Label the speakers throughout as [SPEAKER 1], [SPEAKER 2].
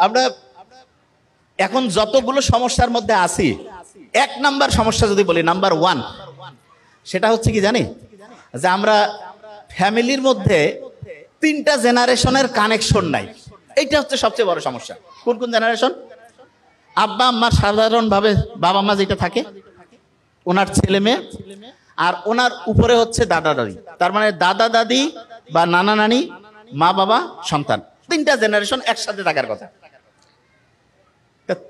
[SPEAKER 1] আমরা এখন যতগুলো সমস্যার মধ্যে আছি, 1 নাম্বার সমস্যা যদি বলি, নাম্বার 1, সেটা হচ্ছে কি জানি, যে আমরা ফ্যামিলির মধ্যে 3টা জেনারেশনের কানেকশন নাই। এইটা হচ্ছে সবচেয়ে বড় সমস্যা। কোন কোন জেনারেশন? আব্বা আম্মার সাধারণভাবে বাবা মা যেটা থাকে, ওনার ছেলে মেয়ে, আর ওনার উপরে হচ্ছে দাদা দাদি। তার মানে দাদা দাদি বা নানা নানি, মা বাবা, সন্তান, 3টা জেনারেশন একসাথে থাকার কথা।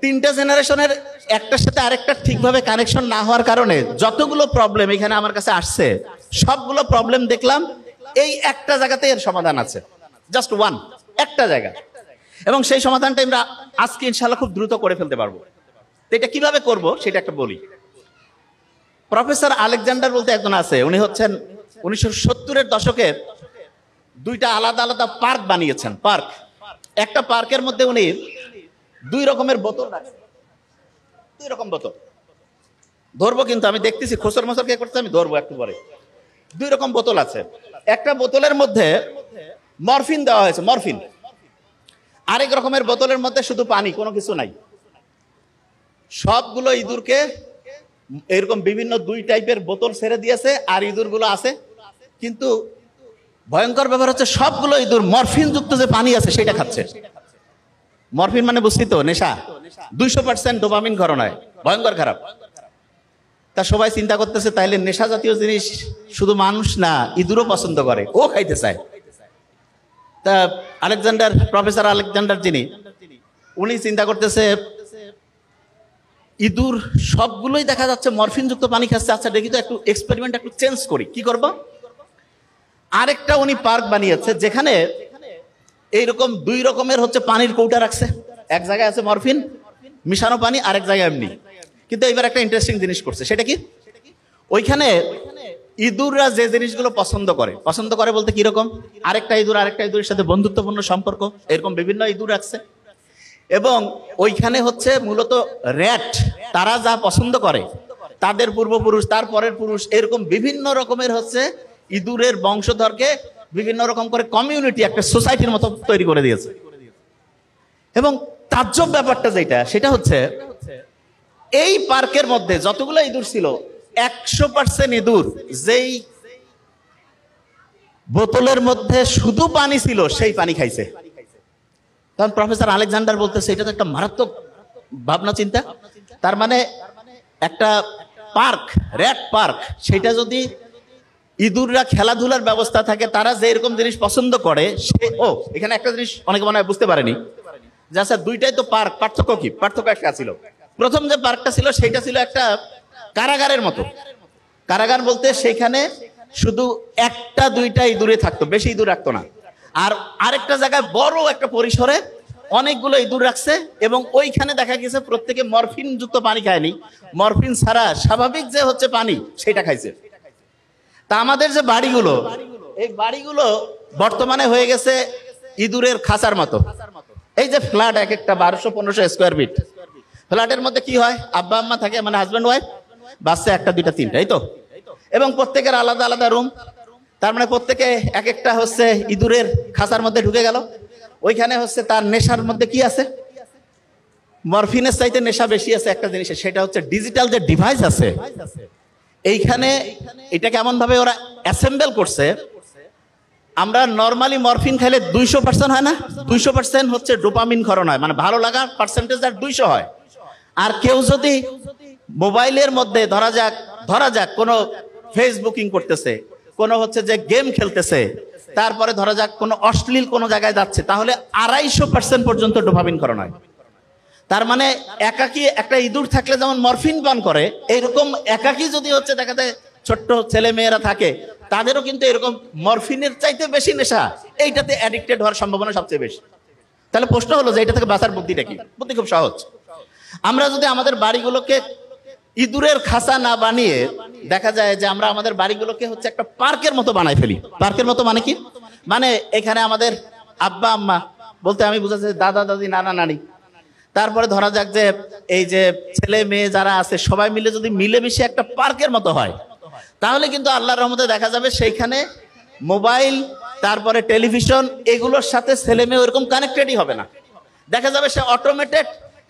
[SPEAKER 1] 3টা জেনারেশনের একটার সাথে আরেকটা ঠিকভাবে কানেকশন না হওয়ার কারণে যতগুলো প্রবলেম এখানে আমার কাছে আসছে, সবগুলো প্রবলেম দেখলাম এই একটা জায়গাতে এর সমাধান আছে। জাস্ট একটা জায়গা। এবং সেই সমাধানটা আমরা আজকে ইনশাআল্লাহ খুব দ্রুত করে ফেলতে পারবো। তো এটা কিভাবে করব সেটা একটা বলি। প্রফেসর আলেকজান্ডার বলতে একজন আছে, উনি হচ্ছেন 1970-এর দশকে 2টা আলাদা আলাদা পার্ক বানিয়েছেন। পার্ক, একটা পার্কের মধ্যে উনি 2 রকমের বোতল রাখছেন। 2 রকম বোতল ধরবো, কিন্তু আমি দেখতেছি খোসর মসর কে করতে, আমি ধরবো একটু পরে। 2 রকম বোতল আছে। একটা বোতলের মধ্যে মরফিন দেওয়া হয়েছে, মরফিন। আরেক রকমের বোতলের মধ্যে শুধু পানি, কোনো কিছু নাই। সবগুলো ইঁদুরকে এরকম বিভিন্ন 2 টাইপের বোতল ছেড়ে দিয়েছে, আর ইঁদুরগুলো আছে। কিন্তু ভয়ঙ্কর ব্যাপার হচ্ছে সবগুলো ইঁদুর মরফিন যুক্ত যে পানি আছে সেটা খাচ্ছে। মরফিন মানে বুঝছি তো, নেশা। 200% ডোপামিন ঘরনায়, ভয়ঙ্কর খারাপ। তা সবাই চিন্তা করতেছে, তাইলে নেশা জাতীয় জিনিস শুধু মানুষ না, ইঁদুরও পছন্দ করে, ও খাইতে চায়। তা আলেকজান্ডার, প্রফেসর আলেকজান্ডার যিনি, উনি চিন্তা করতেছে ইঁদুর সবগুলোই দেখা যাচ্ছে মরফিন যুক্ত পানি খাচ্ছে, আচ্ছা দেখি তো একটু এক্সপেরিমেন্ট একটু চেঞ্জ করি, কি করব। আরেকটা উনি পার্ক বানিয়েছে যেখানে এইরকম 2 রকমের হচ্ছে পানির কৌটা রাখছে। এক জায়গায় আছে মরফিন মিশানো পানি, আরেক জায়গায় এমনি। কিন্তু এবার একটা ইন্টারেস্টিং জিনিস করছে, সেটা কি, ওইখানে ইঁদুররা যে জিনিসগুলো পছন্দ করে বলতে কিরকম, আরেকটা ইঁদুরের সাথে বন্ধুত্বপূর্ণ সম্পর্ক, এরকম বিভিন্ন ইঁদুর রাখছে। এবং ওইখানে হচ্ছে মূলত র্যাট, তারা যা পছন্দ করে, তাদের পূর্বপুরুষ, তার পরের পুরুষ, এরকম বিভিন্ন রকমের হচ্ছে ইঁদুরের বংশধরকে বিভিন্ন রকম করে কমিউনিটি, একটা সোসাইটির মতো তৈরি করে দিয়েছে। এবং তাজ্জব ব্যাপারটা যেটা, সেটা হচ্ছে এই পার্কের মধ্যে যতগুলো ইঁদুর ছিল, 100% ইঁদুর যেই বোতলের মধ্যে শুধু পানি ছিল সেই পানি খাইছে। তখন প্রফেসর আলেকজান্ডার বলতেছে এটা তো একটা মারাত্মক ভাবনা চিন্তা। তার মানে একটা পার্ক, র্যাট পার্ক, সেটা যদি ইঁদুররা খেলাধুলার ব্যবস্থা থাকে, তারা যে এরকম জিনিস পছন্দ করে, সে এখানে একটা জিনিস অনেকে মনে হয় বুঝতে পারেনি, যে আচ্ছা 2টাই তো পার্ক, পার্থক্য কি? পার্থক্য একটা ছিল, প্রথম যে পার্কটা ছিল সেটা ছিল একটা কারাগারের মতো। কারাগার বলতে সেখানে শুধু 1টা 2টা ইঁদুরে থাকতো, বেশি ইঁদুর রাখতো না। আর আরেকটা জায়গায় বড় একটা পরিসরে অনেকগুলো ইঁদুর রাখছে, এবং ওইখানে দেখা গেছে প্রত্যেকে মরফিন যুক্ত পানি খায়নি, মরফিন ছাড়া স্বাভাবিক যে হচ্ছে পানি সেটা খাইছে। তা আমাদের যে বাড়িগুলো, এই বাড়িগুলো বর্তমানে হয়ে গেছে ইঁদুরের খাঁচার মতো। এই যে ফ্ল্যাট, এক একটা 1200-1500 স্কোয়ার ফিট ফ্ল্যাটের মধ্যে কি হয়, আব্বা আম্মা থাকে, মানে হাজব্যান্ড ওয়াইফ, বাচ্চা 1টা 2টা 3টা, এই তো। এবং প্রত্যেকের আলাদা আলাদা রুম। তার মানে প্রত্যেকে এক একটা হচ্ছে ইঁদুরের খাঁচার মধ্যে ঢুকে গেল। ওইখানে হচ্ছে তার নেশার মধ্যে কি আছে, মরফিনের চাইতে নেশা বেশি আছে একটা জিনিসের, সেটা হচ্ছে ডিজিটাল যে ডিভাইস আছে। এইখানে এটা কেমন ভাবে ওরা অ্যাসেম্বল করছে, আমরা নর্মালি মরফিন খাইলে 200% হয় না, 200% হচ্ছে ডোপামিন ক্ষরণ হয়, মানে ভালো লাগার পার্সেন্টেজ আর 200 হয়। আর কেউ যদি মোবাইলের মধ্যে ধরা যাক কোনো ফেসবুকিং করতেছে, কোনো হচ্ছে যে গেম খেলতেছে, তারপরে ধরা যাক কোনো অশ্লীল কোনো জায়গায় যাচ্ছে, তাহলে 250% পর্যন্ত ডোপামিন ক্ষরণ হয়। তার মানে একাকী একটা ইঁদুর থাকলে যেমন মরফিন পান করে, এইরকম একাকী যদি হচ্ছে দেখা যায় ছোট্ট ছেলে মেয়েরা থাকে, তাদেরও কিন্তু এরকম মরফিনের চাইতে বেশি নেশা, এইটাতে অ্যাডিক্টেড হওয়ার সম্ভাবনা সবচেয়ে বেশি। তাহলে প্রশ্ন হলো যে এটা থেকে বাঁচার বুদ্ধিটা কি? বুদ্ধি খুব সহজ। আমরা যদি আমাদের বাড়িগুলোকে ইঁদুরের খাঁচা না বানিয়ে, দেখা যায় যে আমরা আমাদের বাড়িগুলোকে হচ্ছে একটা পার্কের মতো বানাই ফেলি। পার্কের মতো মানে কি, মানে এখানে আমাদের আব্বা আম্মা বলতে আমি বুঝাচ্ছি দাদা দাদি নানা নানি, তারপরে ধরা যাক যে এই যে ছেলে মেয়ে যারা আছে সবাই মিলে যদি মিলেমিশে একটা পার্কের মতো হয়, তাহলে কিন্তু আল্লাহর রহমতে দেখা যাবে সেইখানে মোবাইল, তারপরে টেলিভিশন, এগুলোর সাথে ছেলে মেয়ে ওরকম কানেক্টেডই হবে না। দেখা যাবে সে অটোমেটেড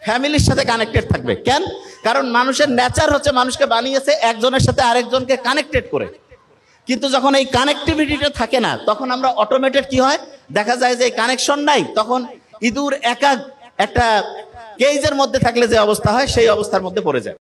[SPEAKER 1] ফ্যামিলির সাথে কানেক্টেড থাকবে। কেন? কারণ মানুষের নেচার হচ্ছে মানুষকে বানিয়েছে একজনের সাথে আরেকজনকে কানেক্টেড করে। কিন্তু যখন এই কানেক্টিভিটিটা থাকে না, তখন আমরা অটোমেটেড কি হয়, দেখা যায় যে কানেকশন নাই, তখন ইঁদুর একা একটা কেজের মধ্যে থাকলে যে অবস্থা হয় সেই অবস্থার মধ্যে পড়ে যায়।